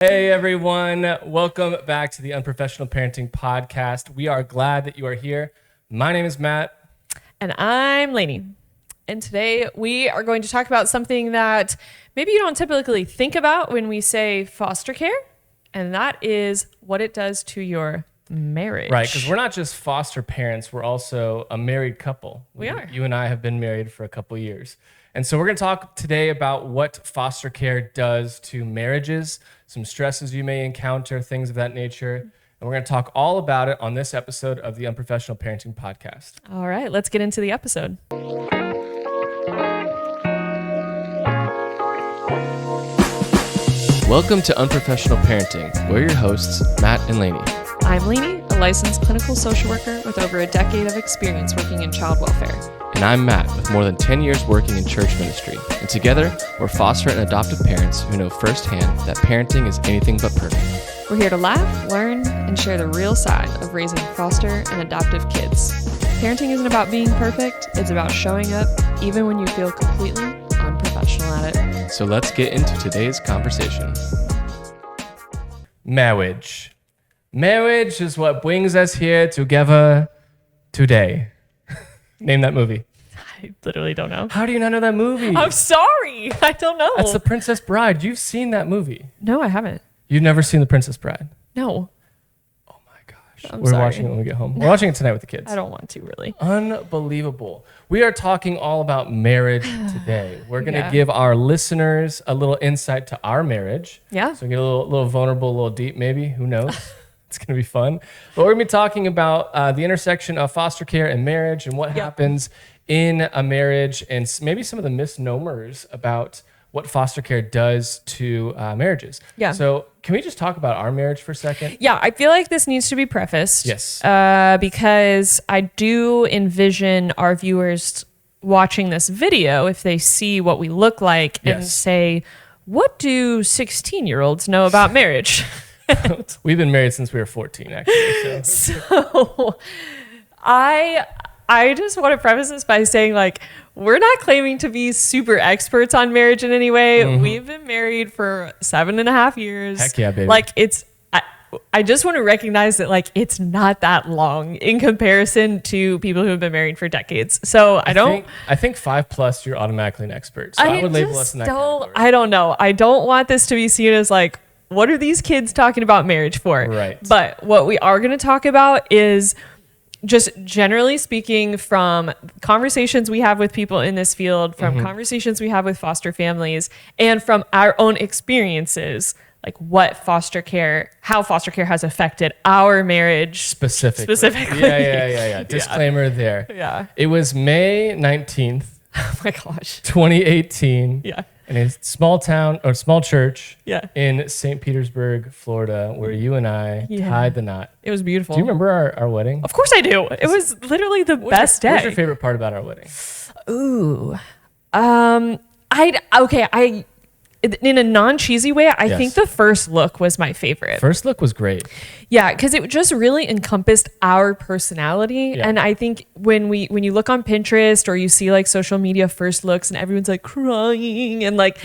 Hey everyone, welcome back to the Unprofessional Parenting Podcast. We are glad that you are here. My name is Matt. And I'm Lainey. And today we are going to talk about something that maybe you don't typically think about when we say foster care, and that is what it does to your marriage. Right, because we're not just foster parents, we're also a married couple. We are. You and I have been married for a couple years. And so we're going to talk today about what foster care does to marriages, some stresses you may encounter, things of that nature. And we're going to talk all about it on this episode of the Unprofessional Parenting Podcast. All right, let's get into the episode. Welcome to Unprofessional Parenting. We're your hosts, Matt and Lainey. I'm Lainey, a licensed clinical social worker with over a decade of experience working in child welfare. And I'm Matt, with more than 10 years working in church ministry. And together, we're foster and adoptive parents who know firsthand that parenting is anything but perfect. We're here to laugh, learn, and share the real side of raising foster and adoptive kids. Parenting isn't about being perfect, it's about showing up even when you feel completely unprofessional at it. So let's get into today's conversation. Marriage. Marriage is what brings us here together today. Name that movie. I literally don't know. How do you not know that movie? I'm sorry. I don't know. That's The Princess Bride. You've seen that movie. No, I haven't. You've never seen The Princess Bride? No. Oh my gosh. I'm We're sorry. watching it when we get home. We're watching it tonight with the kids. I don't want to, really. Unbelievable. We are talking all about marriage today. We're going to Yeah. give our listeners a little insight to our marriage. Yeah. So get a little vulnerable, a little deep maybe. Who knows? It's going to be fun. But we're going to be talking about the intersection of foster care and marriage and what happens in a marriage and maybe some of the misnomers about what foster care does to marriages. Yeah. So can we just talk about our marriage for a second? Yeah, I feel like this needs to be prefaced. Yes. Because I do envision our viewers watching this video, if they see what we look like, and Yes. say, what do 16-year-olds know about marriage? We've been married since we were 14, actually. So. So I just want to preface this by saying, like, we're not claiming to be super experts on marriage in any way. Mm-hmm. We've been married for 7.5 years. Heck yeah, baby. Like, I just want to recognize that, like, it's not that long in comparison to people who have been married for decades. So I think 5+ you're automatically an expert. So I would label us in that category. I don't know. I don't want this to be seen as like, what are these kids talking about marriage for? Right. But what we are going to talk about is just generally speaking, from conversations we have with people in this field, from conversations we have with foster families, and from our own experiences, like how foster care has affected our marriage specifically. Yeah. Disclaimer there. Yeah. It was May 19th, Oh my gosh. 2018. Yeah. In a small town or small church Yeah. in St. Petersburg, Florida, where you and I tied the knot. It was beautiful. Do you remember our wedding? Of course I do. It was literally the best day. What's your favorite part about our wedding? Ooh. In a non-cheesy way, I think the first look was my favorite. First look was great. Yeah, because it just really encompassed our personality. Yeah. And I think when you look on Pinterest or you see like social media first looks and everyone's like crying and like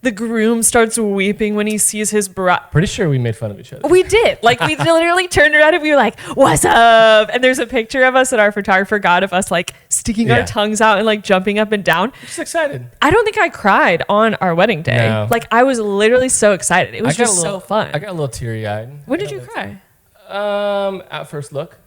the groom starts weeping when he sees his bride. Pretty sure we made fun of each other. We did. Like, we literally turned around and we were like, what's up? And there's a picture of us that our photographer got of us like sticking our tongues out and like jumping up and down. Just excited. I don't think I cried on our wedding day. No. Like, I was literally so excited. It was just so fun. I got a little teary-eyed. When did you cry? At first look.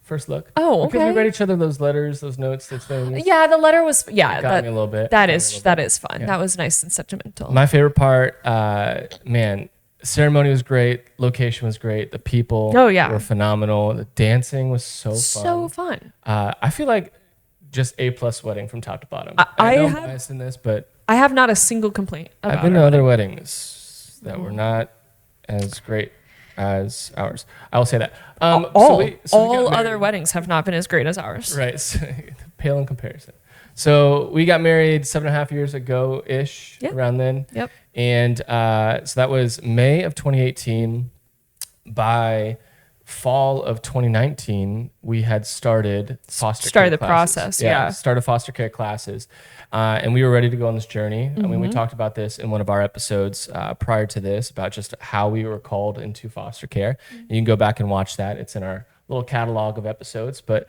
Oh, Because okay. we read each other those letters, those notes, those things. Yeah, the letter was, It got me a little bit. that is fun. Yeah. That was nice and sentimental. My favorite part, ceremony was great. Location was great. The people were phenomenal. The dancing was so fun. So fun. I feel like just A+ wedding from top to bottom. I know I'm have- biased in this, but I have not a single complaint about I've been our to other wedding. weddings that were not as great as ours. I will say that. All we got married. other weddings have not been as great as ours. Right. So, pale in comparison. So we got married 7.5 years ago-ish, around then. Yep. And so that was May of 2018. By fall of 2019, we had started Started care the classes. process. Yeah. Started foster care classes. And we were ready to go on this journey. I mean, we talked about this in one of our episodes prior to this about just how we were called into foster care. And you can go back and watch that. It's in our little catalog of episodes. But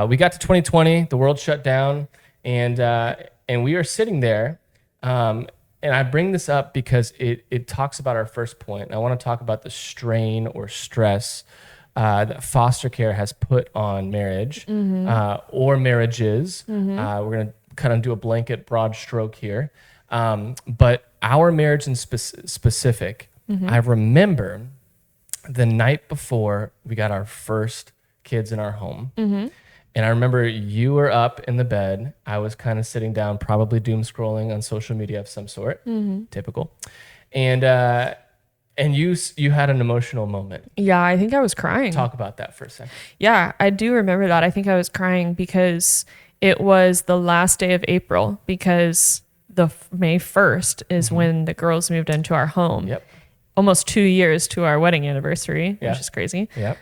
we got to 2020, the world shut down, and we are sitting there. And I bring this up because it talks about our first point. And I want to talk about the strain or stress that foster care has put on marriage or marriages. We're going to kind of do a blanket broad stroke here. But our marriage in specific, I remember the night before we got our first kids in our home. And I remember you were up in the bed. I was kind of sitting down, probably doom scrolling on social media of some sort, typical. And you had an emotional moment. Yeah, I think I was crying. Talk about that for a second. Yeah, I do remember that. I think I was crying because it was the last day of April, because the May 1st is when the girls moved into our home. Yep. Almost 2 years to our wedding anniversary, which is crazy. Yep.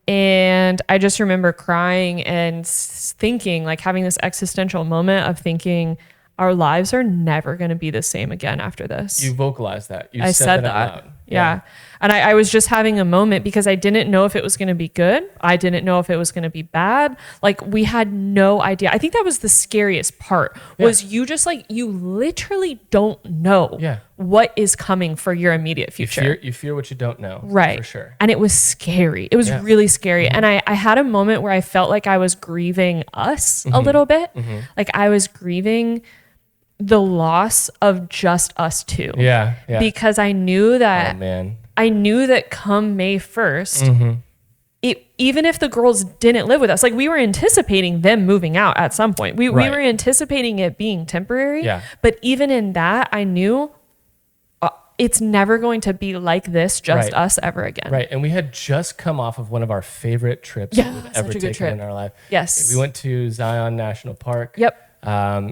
And I just remember crying and thinking, like having this existential moment of thinking our lives are never going to be the same again after this. You vocalized that. I said that out loud. Yeah. And I was just having a moment because I didn't know if it was going to be good. I didn't know if it was going to be bad. Like we had no idea. I think that was the scariest part was you just like, you literally don't know what is coming for your immediate future. You fear what you don't know. Right. For sure. And it was scary. It was really scary. And I had a moment where I felt like I was grieving us a little bit. Like I was grieving the loss of just us two. Yeah. Because I knew that I knew that come May 1st, even if the girls didn't live with us, like we were anticipating them moving out at some point. We were anticipating it being temporary. Yeah. But even in that, I knew it's never going to be like this, just us ever again. Right. And we had just come off of one of our favorite trips we've ever taken in our life. Yes. We went to Zion National Park. Yep.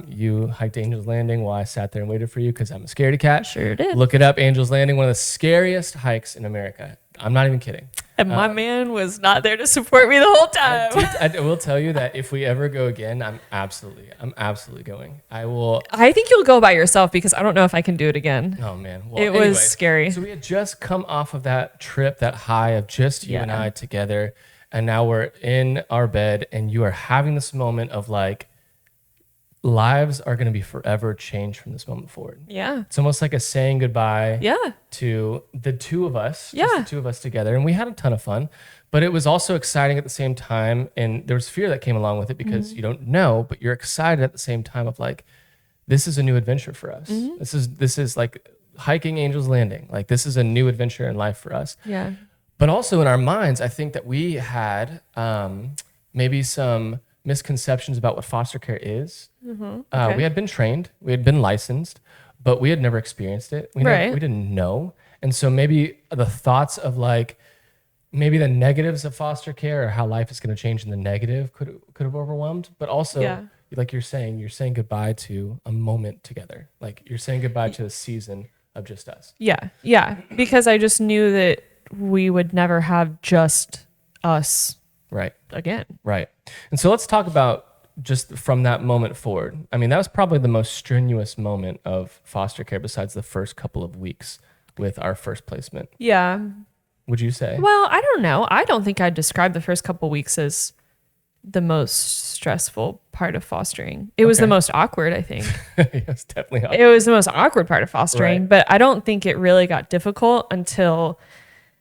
You hiked Angel's Landing while I sat there and waited for you because I'm a scaredy cat. Sure did. Look it up, Angel's Landing, one of the scariest hikes in America. I'm not even kidding. And my man was not there to support me the whole time. I will tell you that if we ever go again, I'm absolutely going. I think you'll go by yourself because I don't know if I can do it again. Oh man. Well, it was scary. So we had just come off of that trip, that high of just you and I together. And now we're in our bed and you are having this moment of like, lives are going to be forever changed from this moment forward. Yeah. It's almost like a saying goodbye to the two of us, just the two of us together. And we had a ton of fun, but it was also exciting at the same time. And there was fear that came along with it because you don't know, but you're excited at the same time of like, this is a new adventure for us. This is like hiking Angel's Landing. Like this is a new adventure in life for us. Yeah. But also in our minds, I think that we had maybe some misconceptions about what foster care is. We had been trained, we had been licensed, but we had never experienced it. We didn't know. And so maybe the thoughts of like, maybe the negatives of foster care or how life is going to change in the negative could have overwhelmed. But also, like you're saying goodbye to a moment together. Like you're saying goodbye to a season of just us. Yeah. Yeah. Because I just knew that we would never have just us again. Right. And so let's talk about just from that moment forward. I mean, that was probably the most strenuous moment of foster care besides the first couple of weeks with our first placement. Yeah. Would you say? Well, I don't know. I don't think I'd describe the first couple of weeks as the most stressful part of fostering. It was the most awkward, I think. It was definitely awkward. It was the most awkward part of fostering, but I don't think it really got difficult until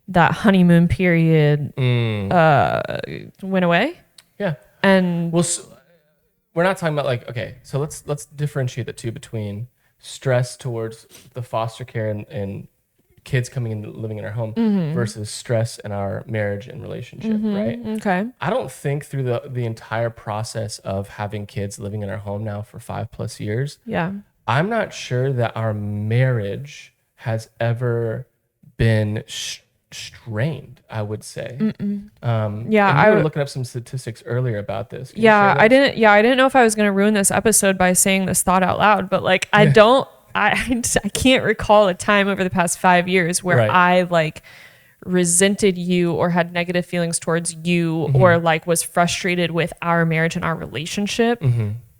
that honeymoon period went away. Yeah. And we're not talking about like, okay, so let's differentiate the two between stress towards the foster care and kids coming and living in our home versus stress in our marriage and relationship, right? Okay. I don't think through the entire process of having kids living in our home now for 5+ years, I'm not sure that our marriage has ever been strained, I would say. I were looking up some statistics earlier about this. I didn't know if I was going to ruin this episode by saying this thought out loud, but like I can't recall a time over the past 5 years where I like resented you or had negative feelings towards you or like was frustrated with our marriage and our relationship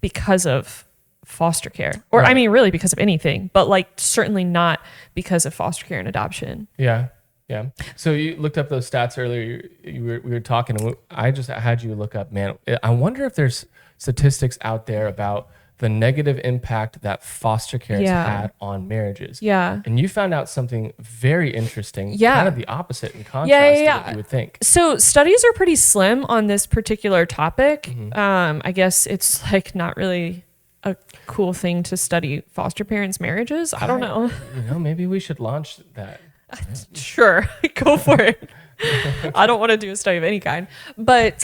because of foster care. Or I mean, really because of anything, but like certainly not because of foster care and adoption. Yeah. Yeah. So you looked up those stats earlier. We were talking, and I just had you look up, man. I wonder if there's statistics out there about the negative impact that foster care has had on marriages. Yeah. And you found out something very interesting, kind of the opposite in contrast to what you would think. So studies are pretty slim on this particular topic. I guess it's like not really a cool thing to study foster parents' marriages. I don't know. Maybe we should launch that. Sure, go for it. I don't want to do a study of any kind, but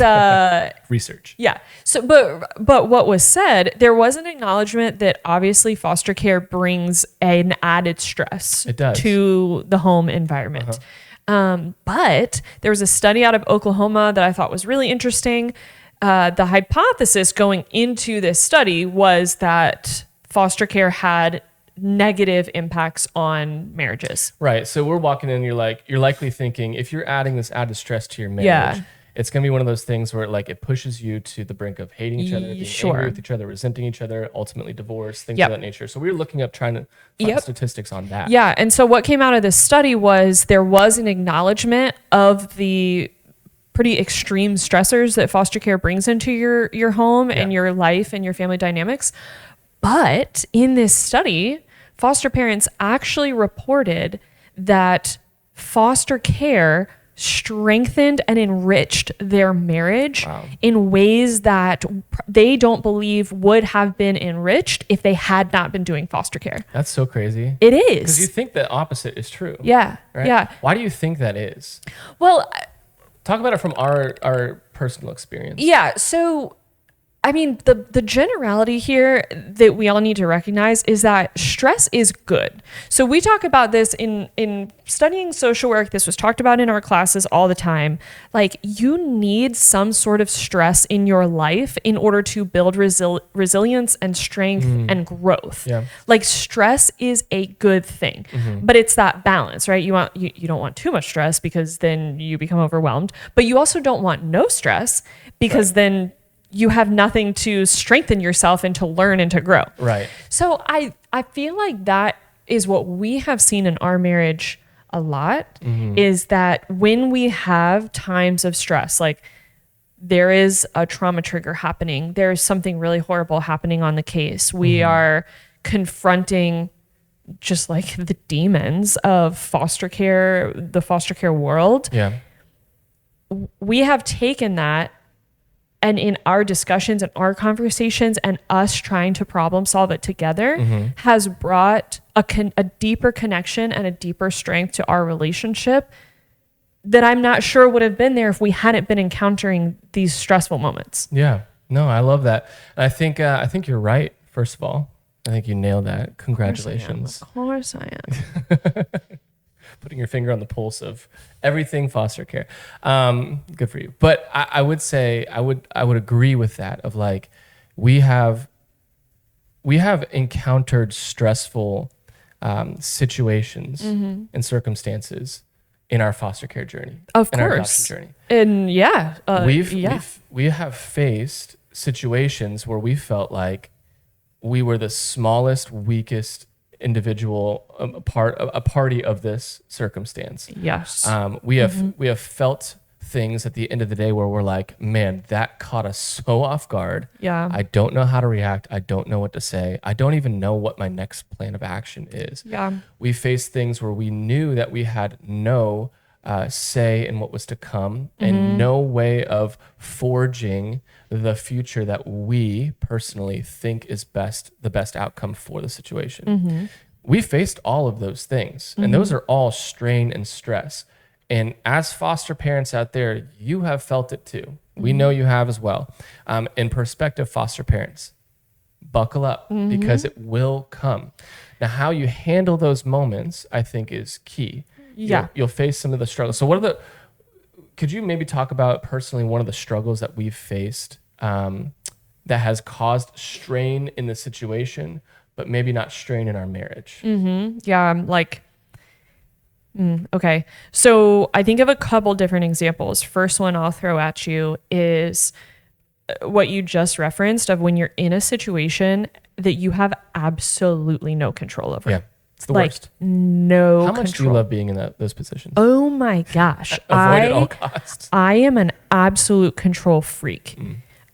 research. Yeah. So, but what was said, there was an acknowledgement that obviously foster care brings an added stress to the home environment. But there was a study out of Oklahoma that I thought was really interesting. The hypothesis going into this study was that foster care had negative impacts on marriages. Right. So we're walking in, you're likely thinking if you're adding this added stress to your marriage, it's going to be one of those things where like it pushes you to the brink of hating each other, being angry with each other, resenting each other, ultimately divorce, things of that nature. So we were looking up trying to find statistics on that. Yeah. And so what came out of this study was there was an acknowledgement of the pretty extreme stressors that foster care brings into your home and your life and your family dynamics. But in this study, foster parents actually reported that foster care strengthened and enriched their marriage in ways that they don't believe would have been enriched if they had not been doing foster care. That's so crazy. It is. Because you think the opposite is true. Yeah. Right? Yeah. Why do you think that is? Well, talk about it from our personal experience. Yeah. So, I mean, the generality here that we all need to recognize is that stress is good. So we talk about this in studying social work. This was talked about in our classes all the time. Like, you need some sort of stress in your life in order to build resilience and strength and growth. Yeah. Like, stress is a good thing, but it's that balance, right? You don't want too much stress because then you become overwhelmed, but you also don't want no stress because then you have nothing to strengthen yourself and to learn and to grow. Right. So I feel like that is what we have seen in our marriage a lot, is that when we have times of stress, like there is a trauma trigger happening, there's something really horrible happening on the case, we are confronting just like the demons of foster care, the foster care world. Yeah. We have taken that, and in our discussions and our conversations and us trying to problem solve it together has brought a deeper connection and a deeper strength to our relationship that I'm not sure would have been there if we hadn't been encountering these stressful moments. Yeah. No, I love that. And I think you're right. First of all, I think you nailed that. Congratulations. Of course I am. Putting your finger on the pulse of everything foster care. Good for you. But I would say, I would agree with that of like, we have encountered stressful situations and circumstances in our foster care journey. Of in our course. adoption journey. And we have faced situations where we felt like we were the smallest, weakest individual, a party of this circumstance. Yes. We have felt things at the end of the day where we're like, man, that caught us so off guard. Yeah. I don't know how to react. I don't know what to say. I don't even know what my next plan of action is. Yeah. We faced things where we knew that we had no say in what was to come and no way of forging the future that we personally think is the best outcome for the situation. We faced all of those things, and those are all strain and stress. And as foster parents out there, you have felt it too. We know you have as well. And prospective foster parents, buckle up because it will come. Now, how you handle those moments, I think, is key. Yeah. You'll face some of the struggles. So could you maybe talk about personally one of the struggles that we've faced that has caused strain in the situation, but maybe not strain in our marriage? Yeah. Like, Okay. So I think of a couple different examples. First one I'll throw at you is what you just referenced of when you're in a situation that you have absolutely no control over. Yeah. It's the like worst. no How much control. do you love being in those positions? Oh my gosh. Avoid at all costs. I am an absolute control freak.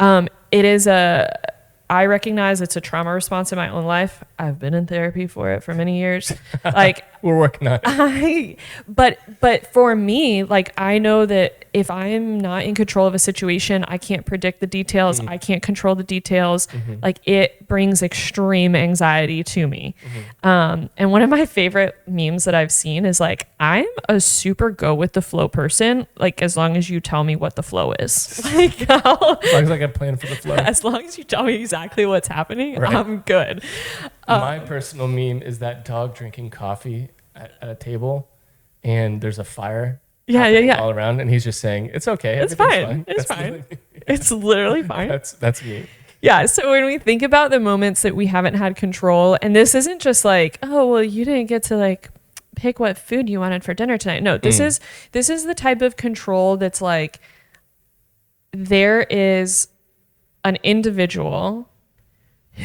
It is I recognize it's a trauma response in my own life. I've been in therapy for it for many years. Like We're working on it. but for me, like I know that if I am not in control of a situation, I can't predict the details. I can't control the details. Like it brings extreme anxiety to me. And one of my favorite memes that I've seen is like, I'm a super go with the flow person. Like as long as you tell me what the flow is, like As long as I got a plan for the flow. as long as you tell me exactly what's happening, Right. I'm good. My personal meme is that dog drinking coffee at a table and there's a fire Yeah. all around and he's just saying, it's okay. It's everything's fine. It's That's fine. literally- It's literally fine. That's me. Yeah. So when we think about the moments that we haven't had control, and this isn't just like, oh, well, you didn't get to like pick what food you wanted for dinner tonight. No, this is the type of control that's like, there is an individual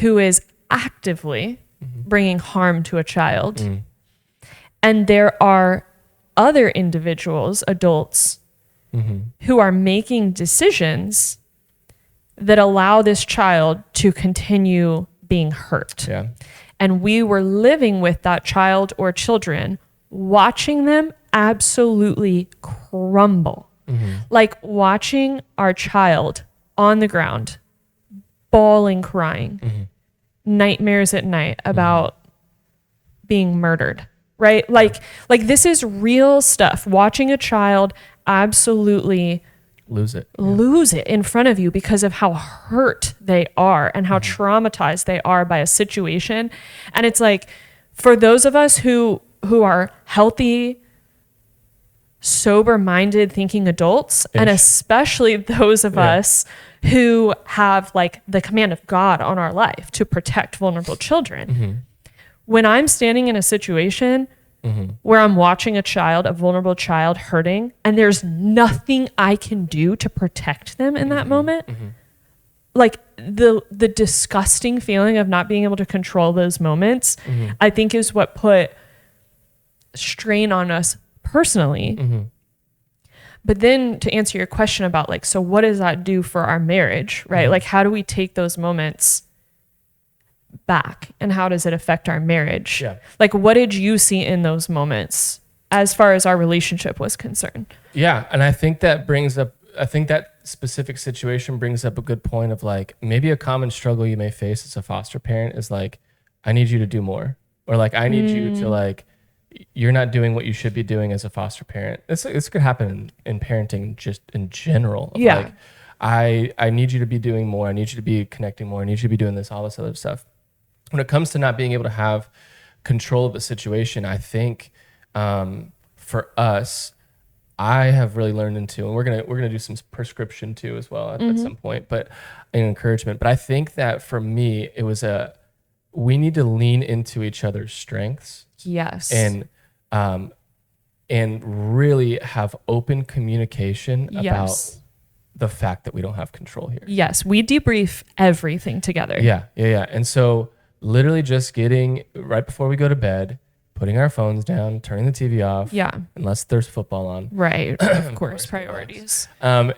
who is actively bringing harm to a child. And there are other individuals, adults, who are making decisions that allow this child to continue being hurt. Yeah. And we were living with that child or children, watching them absolutely crumble. Like watching our child on the ground, bawling, crying, nightmares at night about being murdered, right? Like this is real stuff. Watching a child absolutely Lose it. lose it in front of you because of how hurt they are and how traumatized they are by a situation. And it's like, for those of us who are healthy, sober-minded thinking adults, and especially those of us who have like the command of God on our life to protect vulnerable children. When I'm standing in a situation where I'm watching a vulnerable child hurting, and there's nothing I can do to protect them in that moment, like the disgusting feeling of not being able to control those moments, I think is what put strain on us personally. But then to answer your question about like, so what does that do for our marriage, right? Like, how do we take those moments back and how does it affect our marriage? Yeah. Like, what did you see in those moments as far as our relationship was concerned? Yeah. And I think that specific situation brings up a good point of like, maybe a common struggle you may face as a foster parent is like, I need you to do more, or like, I need you to like, you're not doing what you should be doing as a foster parent. This could happen in parenting just in general. Yeah. Like, I need you to be doing more. I need you to be connecting more. I need you to be doing this, all this other stuff. When it comes to not being able to have control of a situation, I think for us, I have really learned into, and we're gonna do some prescription too as well at some point, but an encouragement. But I think that for me, it was we need to lean into each other's strengths. Yes. And really have open communication Yes. about the fact that we don't have control here. Yes. We debrief everything together. Yeah. And so literally just getting right before we go to bed, putting our phones down, turning the TV off. Yeah. Unless there's football on. Right. Of course. Priorities. And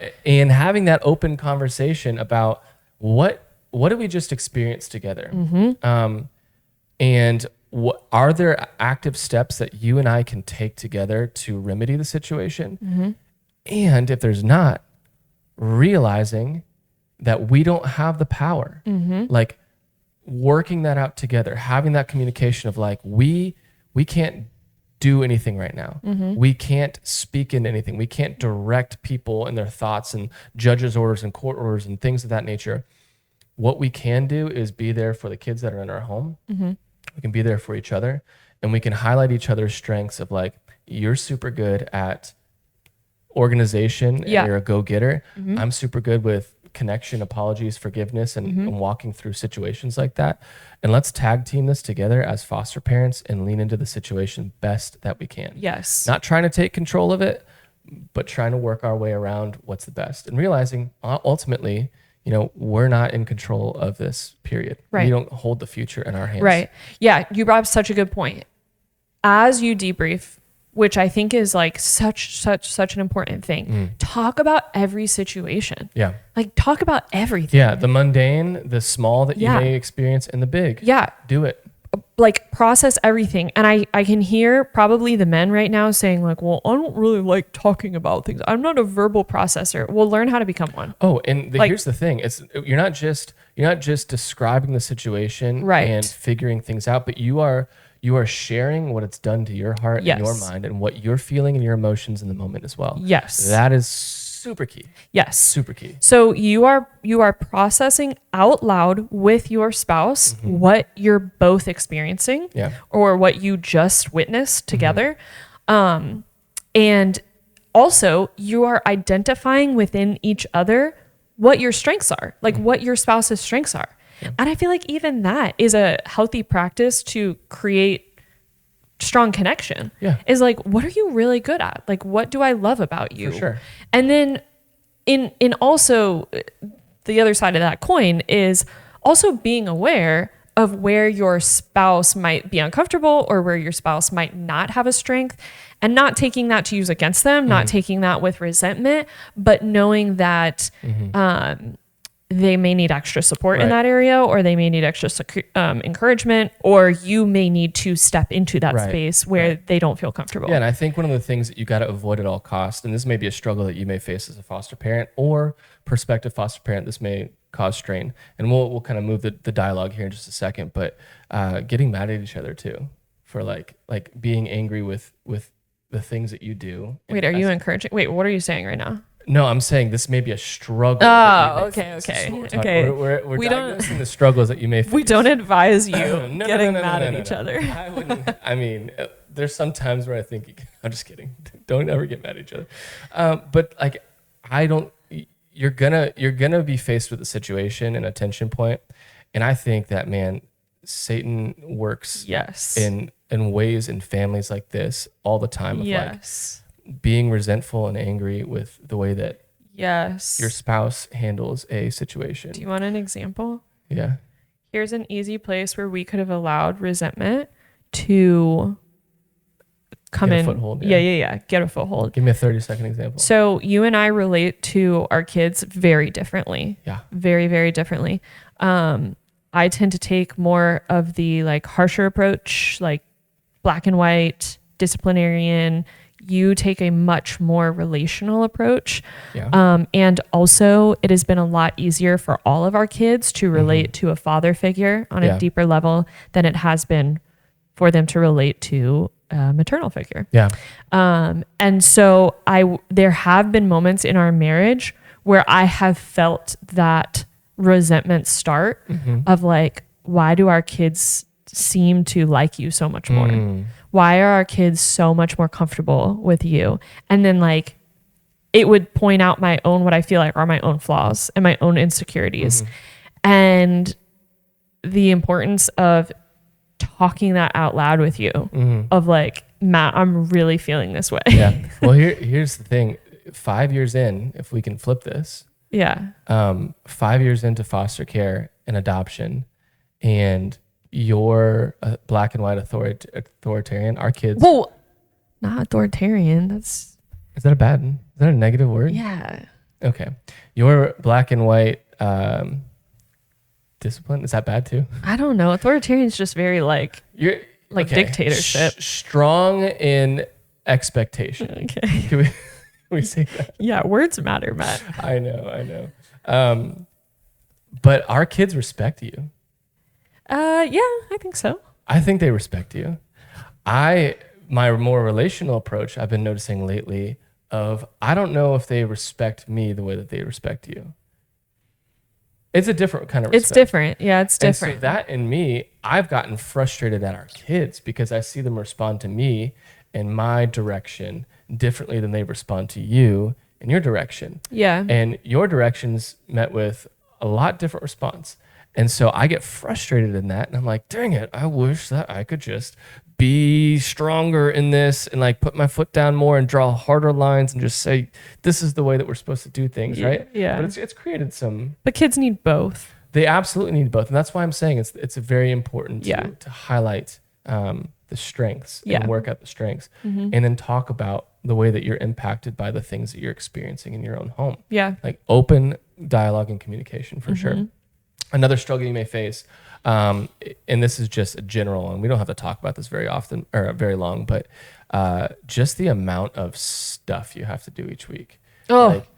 having that open conversation about what did we just experience together? And are there active steps that you and I can take together to remedy the situation? And if there's not, realizing that we don't have the power, like working that out together, having that communication of like, we can't do anything right now. We can't speak into anything. We can't direct people and their thoughts and judges' orders and court orders and things of that nature. What we can do is be there for the kids that are in our home. We can be there for each other, and we can highlight each other's strengths of like, you're super good at organization and you're a go-getter. I'm super good with connection, apologies, forgiveness, and walking through situations like that. And let's tag team this together as foster parents and lean into the situation best that we can. Yes. Not trying to take control of it, but trying to work our way around what's the best and realizing ultimately, we're not in control of this, period. Right. We don't hold the future in our hands. Right. Yeah. You brought up such a good point. As you debrief, which I think is like such an important thing, talk about every situation. Yeah. Like talk about everything. Yeah. The mundane, the small that you may experience, and the big. Yeah. Do it. Like process everything. And I can hear probably the men right now saying like, well, I don't really like talking about things. I'm not a verbal processor. Well, learn how to become one. Oh, and here's the thing. You're not just describing the situation and figuring things out, but you are sharing what it's done to your heart and your mind and what you're feeling and your emotions in the moment as well. Yes. That is super key. Yes. Super key. So you are processing out loud with your spouse what you're both experiencing or what you just witnessed together. And also you are identifying within each other what your strengths are, like what your spouse's strengths are. Yeah. And I feel like even that is a healthy practice to create strong connection. Yeah. Is like, what are you really good at? Like, what do I love about you? For sure. And then in also the other side of that coin is also being aware of where your spouse might be uncomfortable or where your spouse might not have a strength, and not taking that to use against them, not taking that with resentment, but knowing that, they may need extra support in that area, or they may need extra encouragement, or you may need to step into that space where they don't feel comfortable. Yeah, and I think one of the things that you got to avoid at all costs, and this may be a struggle that you may face as a foster parent or prospective foster parent, this may cause strain, and we'll kind of move the dialogue here in just a second, but getting mad at each other too, for like being angry with the things that you do. Wait, are you encouraging? Wait, what are you saying right now? No, I'm saying this may be a struggle. Oh, okay. We're diagnosing the struggles that you may face. We don't advise you getting mad at each other. I wouldn't. I mean, there's some times where I think, I'm just kidding. Don't ever get mad at each other. But like, I don't. You're gonna be faced with a situation and a tension point, and I think that, man, Satan works in ways in families like this all the time. Of like being resentful and angry with the way that your spouse handles a situation. Do you want an example? Yeah. Here's an easy place where we could have allowed resentment to come in. Foothold, get a foothold. Give me a 30-second example. So you and I relate to our kids very differently. Yeah. Very, very differently. I tend to take more of the like harsher approach, like black and white, disciplinarian. You take a much more relational approach. Yeah. And also it has been a lot easier for all of our kids to relate to a father figure on a deeper level than it has been for them to relate to a maternal figure. Yeah. And so there have been moments in our marriage where I have felt that resentment start of like, why do our kids seem to like you so much more? Why are our kids so much more comfortable with you? And then like, it would point out my own, what I feel like are my own flaws and my own insecurities. And the importance of talking that out loud with you of like, Matt, I'm really feeling this way. Yeah. Well, here's the thing. 5 years in, if we can flip this. Yeah. 5 years into foster care and adoption, and you're a black and white authoritarian. Our kids. Well, not authoritarian. Is that a negative word? Yeah. Okay. You're black and white discipline. Is that bad too? I don't know. Authoritarian is just very like dictatorship. Strong in expectation. Okay. Can we say that? Yeah. Words matter, Matt. I know. But our kids respect you. Yeah, I think so. I think they respect you. My more relational approach I've been noticing lately of, I don't know if they respect me the way that they respect you. It's a different kind of respect. It's different. Yeah, it's different. And so that in me, I've gotten frustrated at our kids because I see them respond to me in my direction differently than they respond to you and your direction. Yeah. And your direction's met with a lot different response. And so I get frustrated in that, and I'm like, dang it, I wish that I could just be stronger in this and like put my foot down more and draw harder lines and just say, this is the way that we're supposed to do things, right? Yeah. But it's created some... But kids need both. They absolutely need both. And that's why I'm saying it's very important to highlight the strengths and work out the strengths, and then talk about the way that you're impacted by the things that you're experiencing in your own home. Yeah. Like open dialogue and communication for sure. Another struggle you may face, and this is just a general, and we don't have to talk about this very often or very long, but just the amount of stuff you have to do each week. Like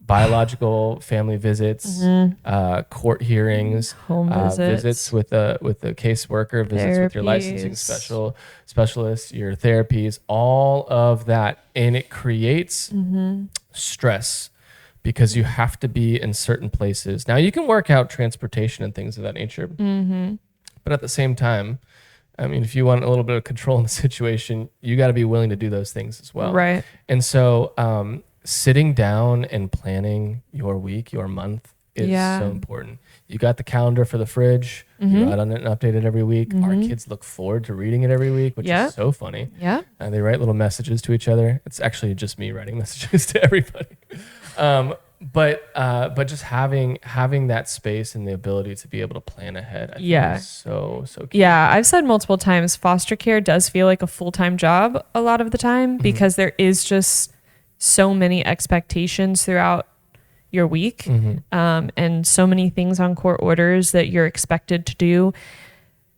biological family visits, court hearings, home visits with the caseworker, visits with your licensing specialist, your therapies, all of that. And it creates stress because you have to be in certain places. Now you can work out transportation and things of that nature, but at the same time, I mean, if you want a little bit of control in the situation, you got to be willing to do those things as well. Right. And so, sitting down and planning your week, your month is so important. You got the calendar for the fridge. You write on it and update it every week. Our kids look forward to reading it every week, which is so funny. Yeah. And they write little messages to each other. It's actually just me writing messages to everybody. But just having that space and the ability to be able to plan ahead, I think is so key. Yeah, I've said multiple times, foster care does feel like a full-time job a lot of the time because there is just so many expectations throughout your week, and so many things on court orders that you're expected to do.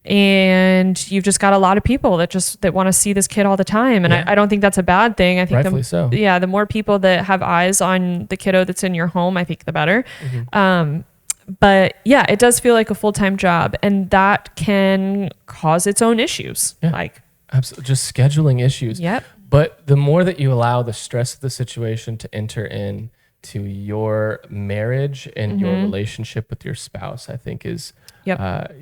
And you've just got a lot of people that want to see this kid all the time. And I don't think that's a bad thing. I think rightfully so. Yeah, the more people that have eyes on the kiddo that's in your home, I think the better. But yeah, it does feel like a full-time job, and that can cause its own issues. Yeah, like absolutely, just scheduling issues. Yep. But the more that you allow the stress of the situation to enter in to your marriage and your relationship with your spouse, I think is you gotta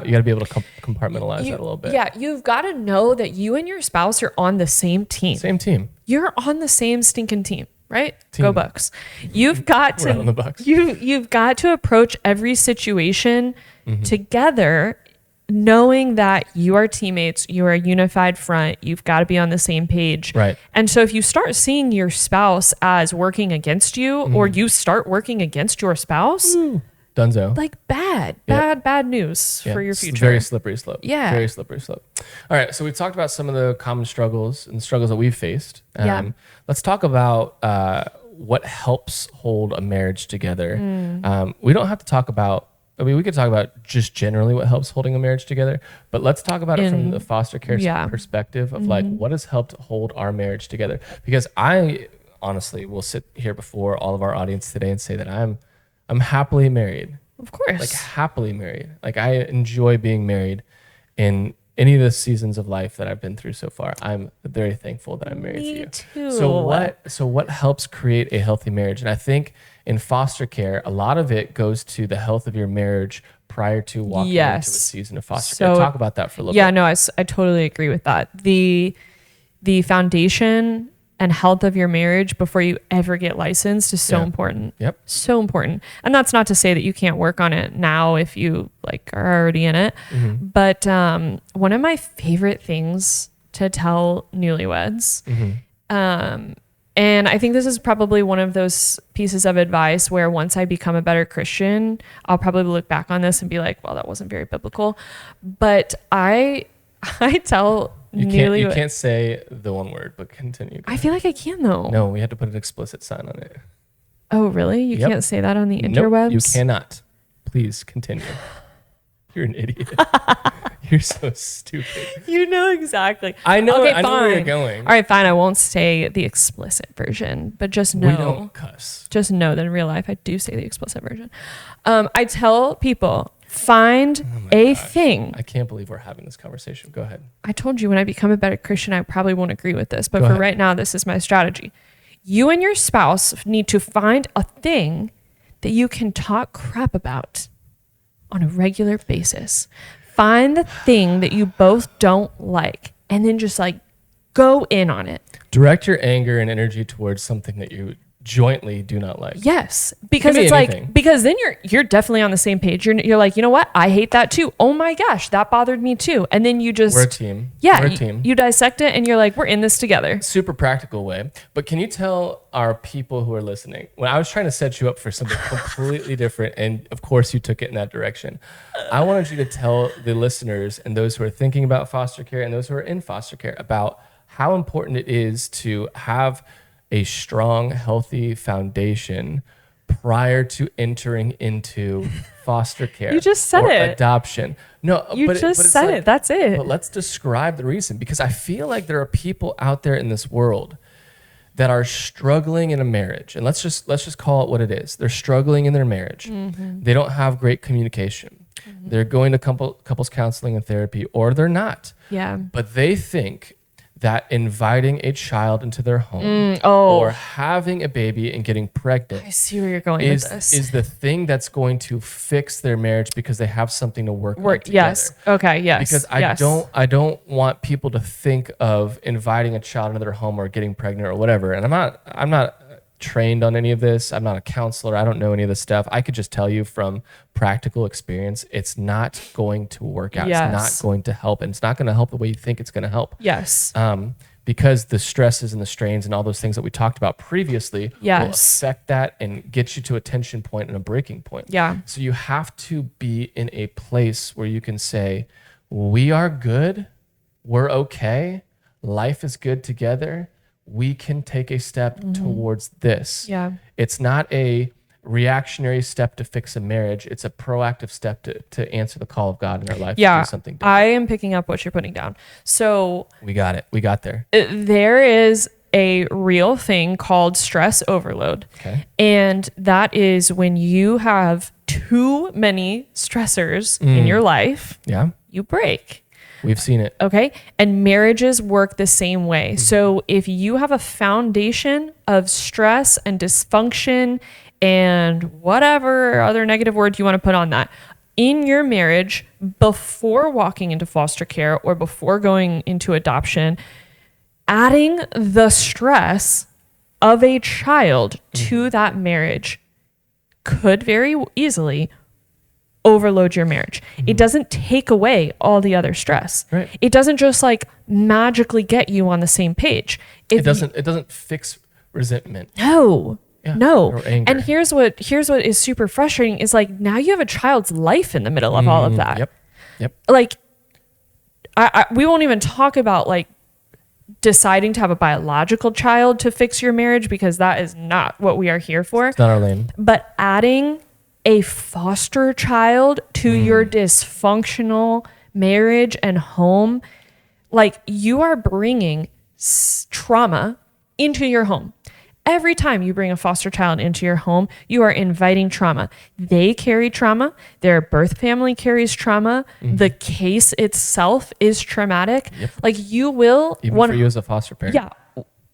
be able to compartmentalize that a little bit. Yeah, you've got to know that you and your spouse are on the same team. Same team. You're on the same stinking team, right? Go Bucks. You've got to on the Bucks. You've got to approach every situation together, knowing that you are teammates, you are a unified front, you've got to be on the same page. Right. And so if you start seeing your spouse as working against you, or you start working against your spouse, dunzo. Like bad news for your future. Very slippery slope. Yeah. Very slippery slope. All right. So we've talked about some of the common struggles and struggles that we've faced. Let's talk about what helps hold a marriage together. We don't have to talk about, we could talk about just generally what helps holding a marriage together, but let's talk about it from the foster care perspective of like what has helped hold our marriage together. Because I honestly will sit here before all of our audience today and say that I'm happily married. Of course. Like happily married. Like I enjoy being married in any of the seasons of life that I've been through so far. I'm very thankful that I'm married to you. Me too. So what helps create a healthy marriage? And I think in foster care, a lot of it goes to the health of your marriage prior to walking into a season of foster care. Talk about that for a little bit. Yeah, no, I totally agree with that. The foundation and health of your marriage before you ever get licensed is so important. Yep. So important. And that's not to say that you can't work on it now if you like are already in it. But one of my favorite things to tell newlyweds, and I think this is probably one of those pieces of advice where once I become a better Christian, I'll probably look back on this and be like, well, that wasn't very biblical. But I tell you can't say the one word, but continue. I feel like I can though. No, we had to put an explicit sign on it. Oh, really? You can't say that on the interwebs? Nope, you cannot. Please continue. You're an idiot. You're so stupid. You know exactly. I know. Okay, I know where you're going. All right, fine. I won't say the explicit version, but just know. We don't cuss. Just know that in real life, I do say the explicit version. I tell people, find thing. I can't believe we're having this conversation. Go ahead. I told you when I become a better Christian, I probably won't agree with this, but for right now, this is my strategy. You and your spouse need to find a thing that you can talk crap about on a regular basis. Find the thing that you both don't like and then just like go in on it. Direct your anger and energy towards something that you jointly do not like. Yes, because it's anything. like, because then you're definitely on the same page. You're like, you know what? I hate that too. Oh my gosh, that bothered me too. And then you just, We're a team. Yeah, We're a team. you dissect it and you're like, we're in this together. Super practical way. But can you tell our people who are listening, when I was trying to set you up for something completely different, and of course you took it in that direction, I wanted you to tell the listeners and those who are thinking about foster care and those who are in foster care about how important it is to have a strong, healthy foundation prior to entering into foster care. You just said or it. Adoption. No, You but just it's said like, it. That's it. But let's describe the reason, because I feel like there are people out there in this world that are struggling in a marriage, and let's just call it what it is. They're struggling in their marriage. They don't have great communication. They're going to couples counseling and therapy, or they're not. Yeah. But they think that inviting a child into their home Oh. or having a baby and getting pregnant I see where you're going with this. is the thing that's going to fix their marriage because they have something to work on together. Yes. Okay. Yes. Because I don't want people to think of inviting a child into their home or getting pregnant or whatever. And I'm not trained on any of this. I'm not a counselor. I don't know any of this stuff. I could just tell you from practical experience, it's not going to work out. Yes. It's not going to help, and it's not going to help the way you think it's going to help. Yes. Because the stresses and the strains and all those things that we talked about previously will Yes. affect that and get you to a tension point and a breaking point. Yeah. So you have to be in a place where you can say, we are good, we're okay, life is good together, we can take a step towards this. Yeah. It's not a reactionary step to fix a marriage. It's a proactive step to answer the call of God in our life. Yeah. To do something different. I am picking up what you're putting down. So We got it. We got there. there is a real thing called stress overload. Okay. And that is when you have too many stressors in your life, Yeah. you break. We've seen it. Okay. And marriages work the same way. So if you have a foundation of stress and dysfunction and whatever other negative word you want to put on that in your marriage before walking into foster care or before going into adoption, adding the stress of a child to that marriage could very easily overload your marriage. It doesn't take away all the other stress. Right. It doesn't just like magically get you on the same page. It doesn't fix resentment. No. Yeah, No. or anger. And here's what is super frustrating is like now you have a child's life in the middle of all of that. Yep. Like we won't even talk about like deciding to have a biological child to fix your marriage because that is not what we are here for. It's not our lane. But adding a foster child to your dysfunctional marriage and home, like you are bringing trauma into your home. Every time you bring a foster child into your home, you are inviting trauma. They carry trauma. Their birth family carries trauma. The case itself is traumatic. Yep. Like you will, Even for you as a foster parent. yeah,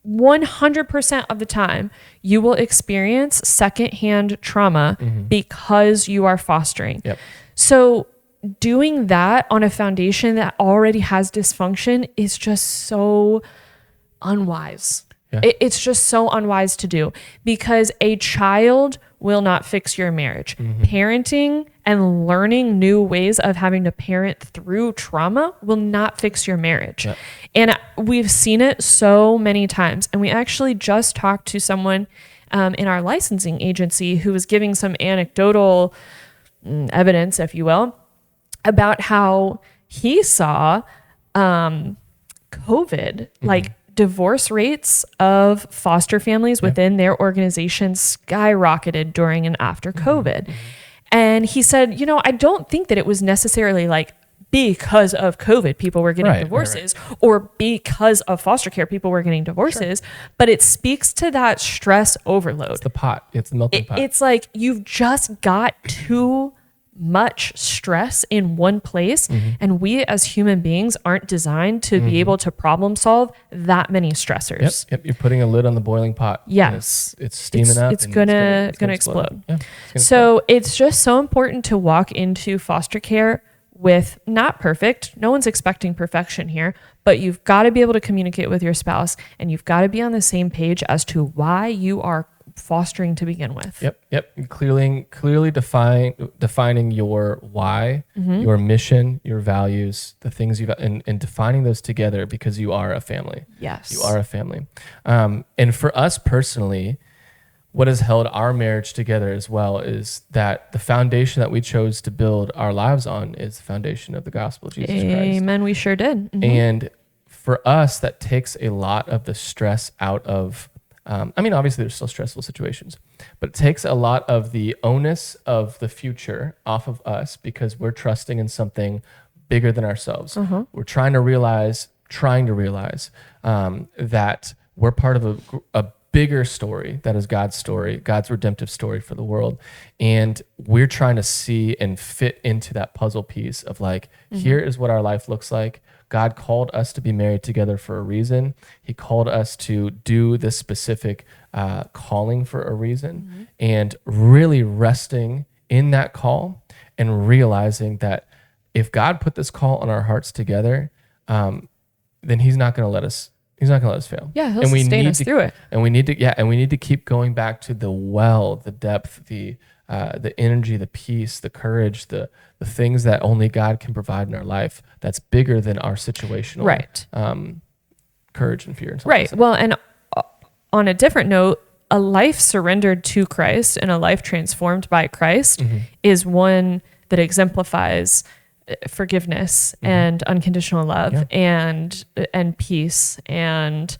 100% of the time, you will experience secondhand trauma because you are fostering. Yep. So doing that on a foundation that already has dysfunction is just so unwise. Yeah. It's just so unwise to do because a child will not fix your marriage. Parenting and learning new ways of having to parent through trauma will not fix your marriage. Yep. And we've seen it so many times. And we actually just talked to someone in our licensing agency who was giving some anecdotal evidence, if you will, about how he saw COVID, like divorce rates of foster families within their organization skyrocketed during and after COVID. And he said, you know, I don't think that it was necessarily like because of COVID, people were getting divorces or because of foster care, people were getting divorces, but it speaks to that stress overload. It's the pot. It's the melting pot. It's like you've just got too much stress in one place, and we as human beings aren't designed to be able to problem solve that many stressors. Yep. You're putting a lid on the boiling pot. Yes. It's steaming up. It's and gonna explode. Yeah, So it's just so important to walk into foster care with not perfect. No one's expecting perfection here, but you've got to be able to communicate with your spouse, and you've got to be on the same page as to why you are fostering to begin with. Yep. Clearly defining your why, your mission, your values, the things and defining those together, because you are a family. Yes. You are a family. And for us personally, what has held our marriage together as well is that the foundation that we chose to build our lives on is the foundation of the gospel of Jesus Christ. Amen. We sure did. And for us, that takes a lot of the stress out of, obviously there's still stressful situations, but it takes a lot of the onus of the future off of us, because we're trusting in something bigger than ourselves. We're trying to realize that we're part of a bigger story that is God's story, God's redemptive story for the world. And we're trying to see and fit into that puzzle piece of like, here is what our life looks like. God called us to be married together for a reason. He called us to do this specific calling for a reason, and really resting in that call and realizing that if God put this call on our hearts together, then He's not going to let us fail. Yeah, He'll sustain us through it. And we need to keep going back to the well, the depth, the energy, the peace, the courage, the things that only God can provide in our life. That's bigger than our situational courage and fear. And right. Well, and on a different note, a life surrendered to Christ and a life transformed by Christ is one that exemplifies forgiveness and unconditional love and peace and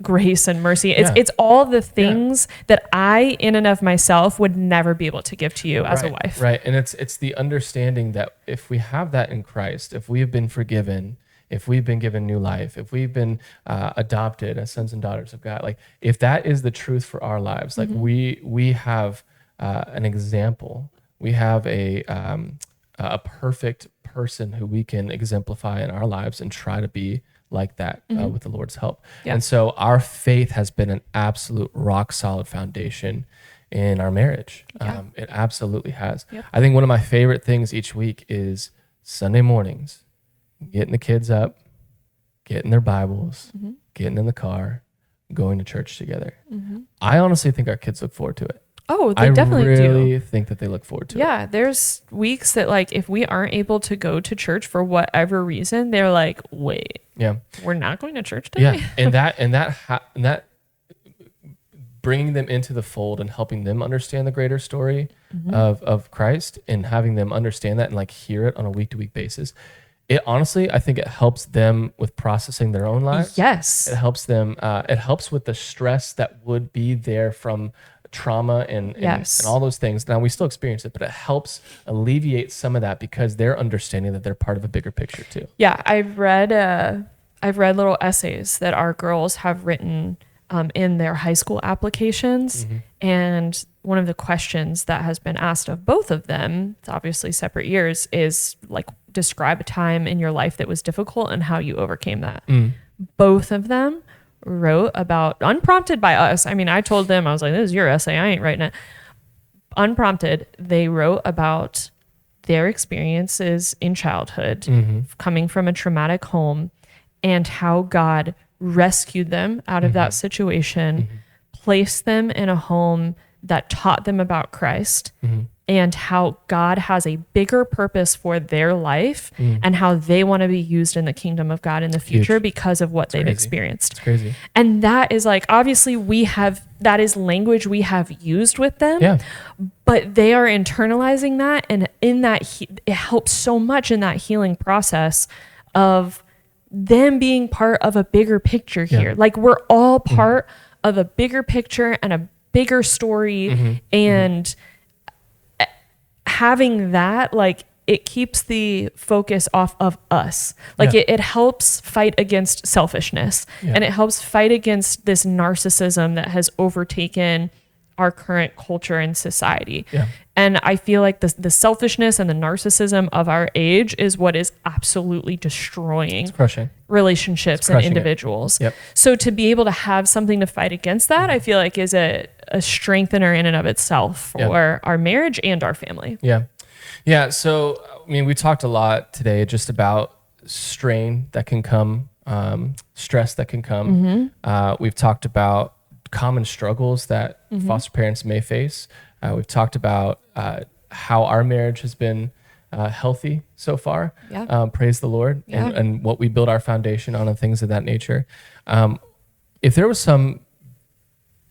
grace and mercy. It's all the things that I, in and of myself, would never be able to give to you as a wife. Right. And it's the understanding that if we have that in Christ, if we have been forgiven, if we've been given new life, if we've been adopted as sons and daughters of God, like if that is the truth for our lives, like we have an example, we have a perfect person who we can exemplify in our lives and try to be like that with the Lord's help. Yeah. And so our faith has been an absolute rock solid foundation in our marriage. Yeah. It absolutely has. Yep. I think one of my favorite things each week is Sunday mornings, getting the kids up, getting their Bibles, getting in the car, going to church together. I honestly think our kids look forward to it. Oh, they definitely do. I really think that they look forward to it. Yeah, there's weeks that like if we aren't able to go to church for whatever reason, they're like, "Wait, we're not going to church today." Yeah, and that bringing them into the fold and helping them understand the greater story of Christ and having them understand that and like hear it on a week-to-week basis. It honestly, I think it helps them with processing their own lives. Yes, it helps them. It helps with the stress that would be there from trauma and all those things. Now we still experience it, but it helps alleviate some of that because they're understanding that they're part of a bigger picture too. Yeah, I've read little essays that our girls have written in their high school applications, and one of the questions that has been asked of both of them, it's obviously separate years, is like describe a time in your life that was difficult and how you overcame that. Both of them wrote about, unprompted by us. I mean, I told them, I was like, this is your essay, I ain't writing it. Unprompted, they wrote about their experiences in childhood, coming from a traumatic home, and how God rescued them out of that situation, placed them in a home that taught them about Christ, and how God has a bigger purpose for their life and how they want to be used in the kingdom of God in the future because of what they've experienced. It's crazy. And that is like, obviously that is language we have used with them, but they are internalizing that. And in that, it helps so much in that healing process of them being part of a bigger picture here. Like we're all part of a bigger picture and a bigger story, and having that, like, it keeps the focus off of us. Like it helps fight against selfishness, and it helps fight against this narcissism that has overtaken our current culture and society. And I feel like the selfishness and the narcissism of our age is what is absolutely destroying relationships and individuals. So to be able to have something to fight against that, I feel like is a strengthener in and of itself for our marriage and our family. So, I mean, we talked a lot today just about strain that can come stress that can come. We've talked about common struggles that foster parents may face. We've talked about how our marriage has been healthy so far. Praise the Lord. And what we build our foundation on and things of that nature. If there was some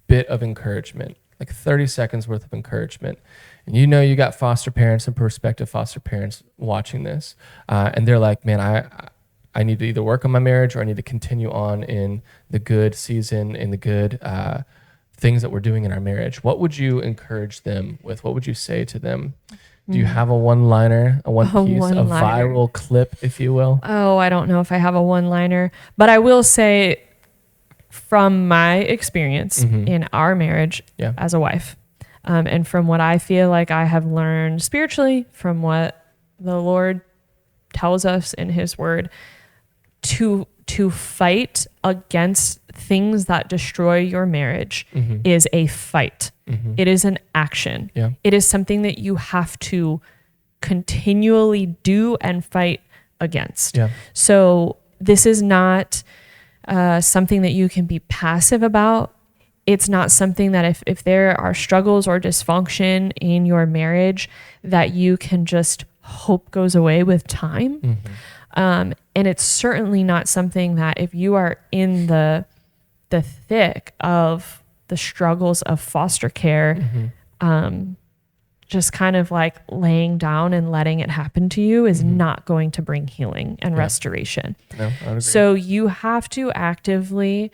bit of encouragement, like 30 seconds worth of encouragement, and you got foster parents and prospective foster parents watching this, and they're like, man, I need to either work on my marriage or I need to continue on in the good season, in the good things that we're doing in our marriage. What would you encourage them with? What would you say to them? Do you have a one-liner, a viral clip, if you will? Oh, I don't know if I have a one-liner, but I will say from my experience in our marriage as a wife, and from what I feel like I have learned spiritually, from what the Lord tells us in his word, to fight against things that destroy your marriage is a fight. It is an action. It is something that you have to continually do and fight against. So this is not something that you can be passive about. It's not something that if there are struggles or dysfunction in your marriage that you can just hope goes away with time. And it's certainly not something that if you are in the thick of the struggles of foster care, just kind of like laying down and letting it happen to you is not going to bring healing and restoration. No, I would agree. So you have to actively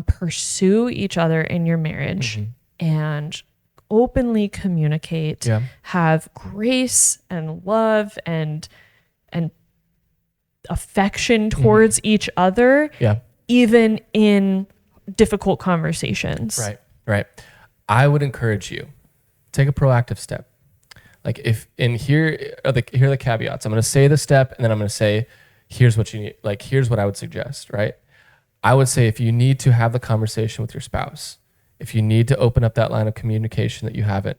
pursue each other in your marriage and openly communicate, have grace and love and affection towards each other, even in difficult conversations. Right. I would encourage you, take a proactive step. Like here are the caveats. I'm going to say the step and then I'm going to say, here's what you need. Like, here's what I would suggest, right? I would say if you need to have the conversation with your spouse, if you need to open up that line of communication that you haven't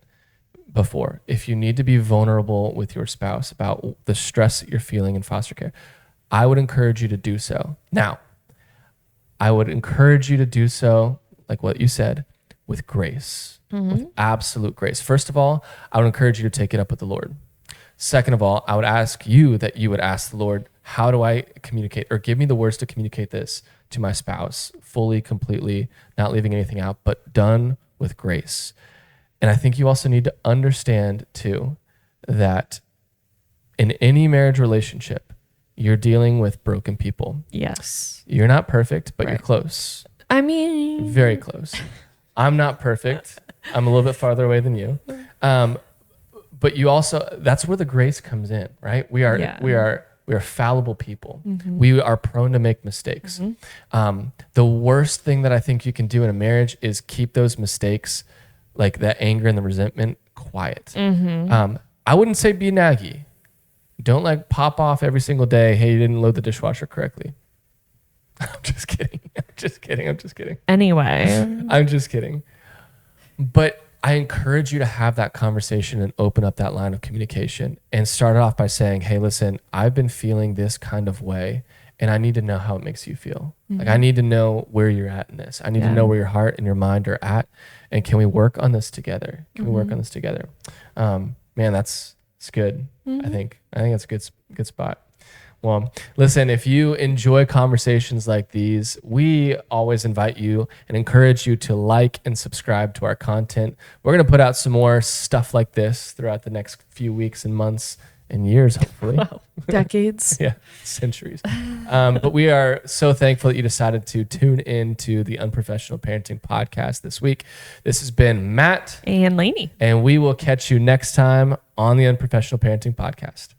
before, if you need to be vulnerable with your spouse about the stress that you're feeling in foster care, I would encourage you to do so. Now, I would encourage you to do so, like what you said, with grace, with absolute grace. First of all, I would encourage you to take it up with the Lord. Second of all, I would ask you that you would ask the Lord, how do I communicate, or give me the words to communicate this to my spouse fully, completely, not leaving anything out, but done with grace. And I think you also need to understand too, that in any marriage relationship, you're dealing with broken people. Yes. You're not perfect, but you're close. I mean, very close. I'm not perfect. I'm a little bit farther away than you. But you also, that's where the grace comes in, right? We are fallible people. We are prone to make mistakes. The worst thing that I think you can do in a marriage is keep those mistakes, like that anger and the resentment, quiet. I wouldn't say be naggy. Don't like pop off every single day. Hey, you didn't load the dishwasher correctly. I'm just kidding. Anyway. I'm just kidding. But I encourage you to have that conversation and open up that line of communication and start it off by saying, hey, listen, I've been feeling this kind of way and I need to know how it makes you feel. Like, I need to know where you're at in this. I need to know where your heart and your mind are at. And can we work on this together? Man, it's good. I think that's a good spot. Well, listen, if you enjoy conversations like these, we always invite you and encourage you to like and subscribe to our content. We're going to put out some more stuff like this throughout the next few weeks and months and years, hopefully. Wow. Decades. Yeah, centuries. But we are so thankful that you decided to tune in to the Unprofessional Parenting Podcast this week. This has been Matt and Lainey. And we will catch you next time on the Unprofessional Parenting Podcast.